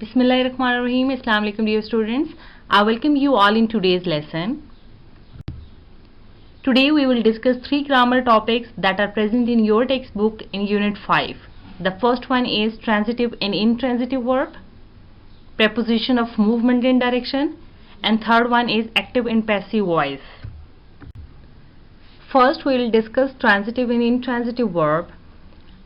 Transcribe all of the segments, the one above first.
Bismillahirrahmanirrahim. Assalamu alaikum dear students. I welcome you all in today's lesson. Today we will discuss three grammar topics that are present in your textbook in Unit 5. The first one is transitive and intransitive verb, preposition of movement and direction, and third one is active and passive voice. First we will discuss transitive and intransitive verb.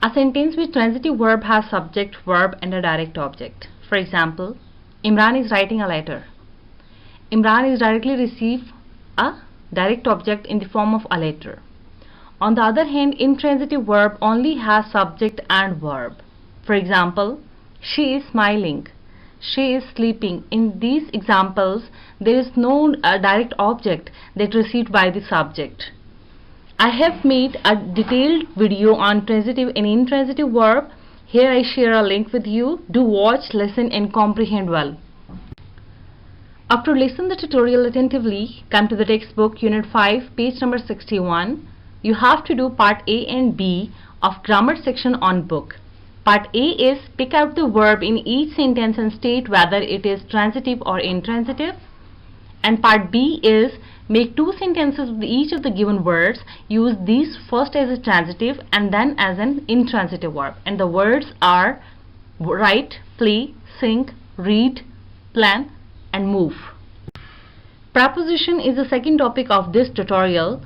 A sentence with transitive verb has subject, verb and a direct object. For example, Imran is writing a letter. Imran is directly receive a direct object in the form of a letter. On the other hand, intransitive verb only has subject and verb. For example, she is smiling, she is sleeping. In these examples, there is no direct object that received by the subject. I have made a detailed video on transitive and intransitive verb. Here I share a link with you. Do watch, listen and comprehend well. After listening the tutorial attentively, come to the textbook Unit 5, page number 61. You have to do part A and B of grammar section on book. Part A is pick out the verb in each sentence and state whether it is transitive or intransitive. And part B is make two sentences with each of the given words. Use these first as a transitive and then as an intransitive verb. And the words are write, play, sing, read, plan and move. Preposition is the second topic of this tutorial.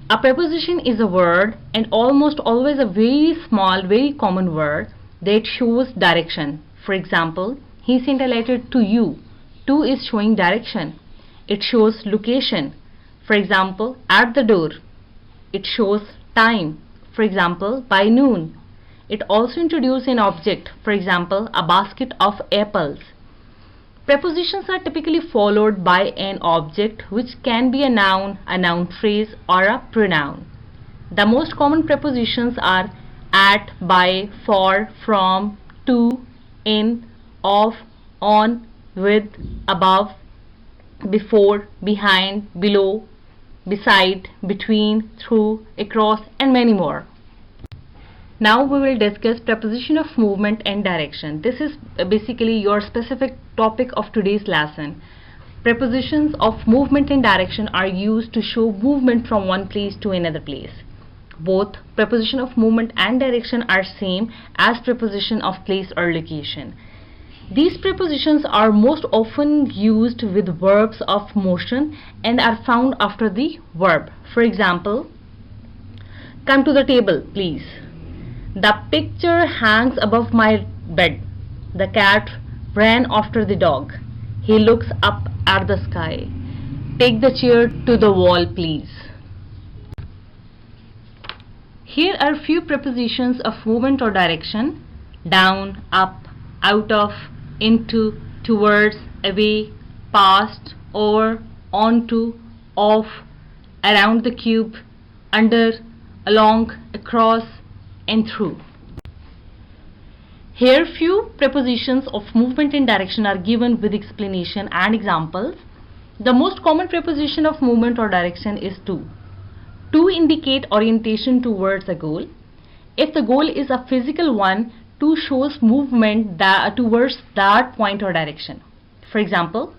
A preposition is a word and almost always a very small, very common word that shows direction. For example, he sent a letter to you. To is showing direction. It shows location. For example, at the door. It shows time. For example, by noon. It also introduces an object. For example, a basket of apples. Prepositions are typically followed by an object which can be a noun phrase or a pronoun. The most common prepositions are at, by, for, from, to, in, of, on, with, above, before, behind, below, beside, between, through, across and many more. Now we will discuss preposition of movement and direction. This is basically your specific topic of today's lesson. Prepositions of movement and direction are used to show movement from one place to another place. Both preposition of movement and direction are same as preposition of place or location. These prepositions are most often used with verbs of motion and are found after the verb. For example, come to the table, please. The picture hangs above my bed. The cat ran after the dog. He looks up at the sky. Take the chair to the wall, please. Here are few prepositions of movement or direction: down, up, out of, into, towards, away, past, over, onto, off, around the cube, under, along, across, and through. Here few prepositions of movement and direction are given with explanation and examples. The most common preposition of movement or direction is to. To indicate orientation towards a goal. If the goal is a physical one, to shows movement towards that point or direction. For example,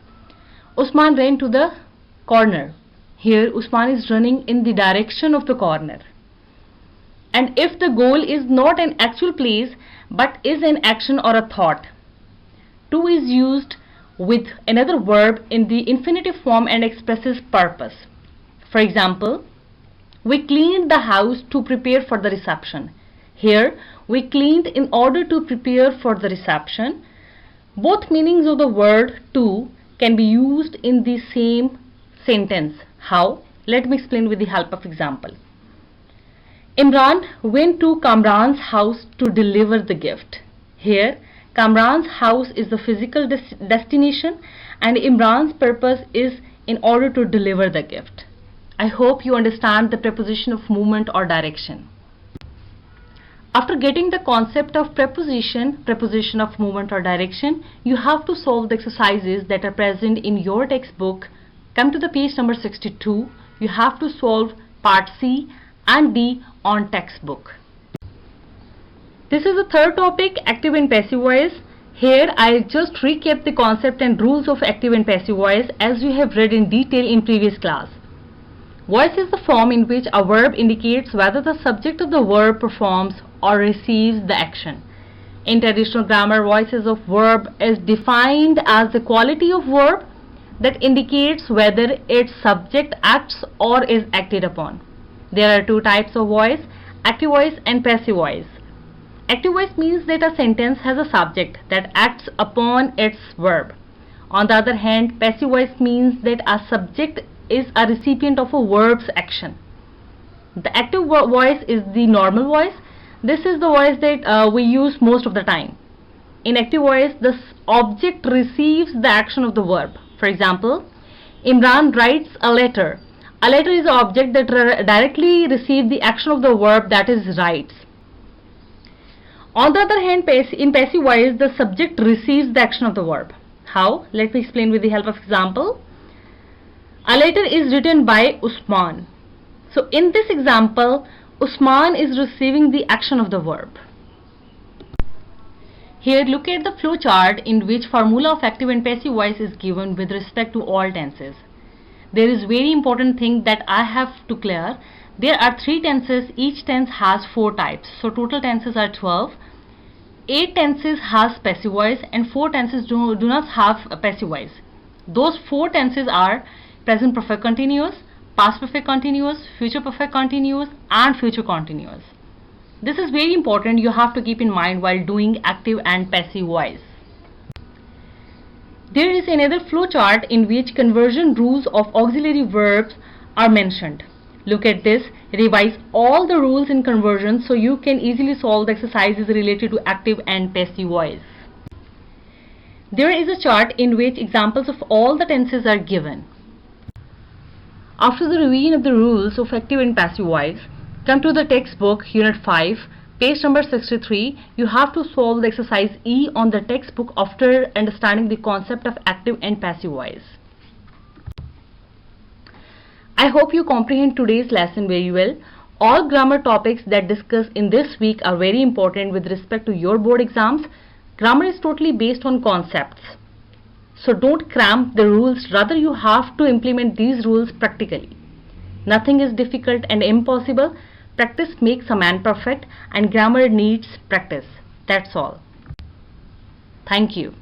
Usman ran to the corner. Here Usman is running in the direction of the corner. And if the goal is not an actual place but is an action or a thought, to is used with another verb in the infinitive form and expresses purpose. For example, we cleaned the house to prepare for the reception. Here, we cleaned in order to prepare for the reception. Both meanings of the word to can be used in the same sentence. How? Let me explain with the help of example. Imran went to Kamran's house to deliver the gift. Here, Kamran's house is the physical destination and Imran's purpose is in order to deliver the gift. I hope you understand the preposition of movement or direction. After getting the concept of preposition of movement or direction, you have to solve the exercises that are present in your textbook. Come to the page number 62. You have to solve part C and D on textbook. This is the third topic, active and passive voice. Here I'll just recap the concept and rules of active and passive voice as we have read in detail in previous class. Voice is the form in which a verb indicates whether the subject of the verb performs or receives the action. In traditional grammar, voices of verb is defined as the quality of verb that indicates whether its subject acts or is acted upon. There are two types of voice, active voice and passive voice. Active voice means that a sentence has a subject that acts upon its verb. On the other hand, passive voice means that a subject is a recipient of a verb's action. The active voice is the normal voice. This is the voice that we use most of the time. In active voice, the object receives the action of the verb. For example, Imran writes a letter. A letter is an object that directly receives the action of the verb, that is writes. On the other hand, in passive voice, the subject receives the action of the verb. How? Let me explain with the help of example. A letter is written by Usman. So in this example, Usman is receiving the action of the verb. Here look at the flow chart in which formula of active and passive voice is given with respect to all tenses. There is very important thing that I have to clear. There are 3 tenses, each tense has 4 types. So total tenses are 12. 8 tenses has passive voice and 4 tenses do not have a passive voice. Those 4 tenses are present perfect continuous, past perfect continuous, future perfect continuous and future continuous. This is very important, you have to keep in mind while doing active and passive voice. There is another flow chart in which conversion rules of auxiliary verbs are mentioned. Look at this, revise all the rules in conversion so you can easily solve the exercises related to active and passive voice. There is a chart in which examples of all the tenses are given. After the revision of the rules of active and passive voice, come to the textbook Unit 5, page number 63. You have to solve the exercise E on the textbook after understanding the concept of active and passive voice. I hope you comprehend today's lesson very well. All grammar topics that discussed in this week are very important with respect to your board exams. Grammar is totally based on concepts. So don't cramp the rules, rather you have to implement these rules practically. Nothing is difficult and impossible. Practice makes a man perfect and grammar needs practice. That's all. Thank you.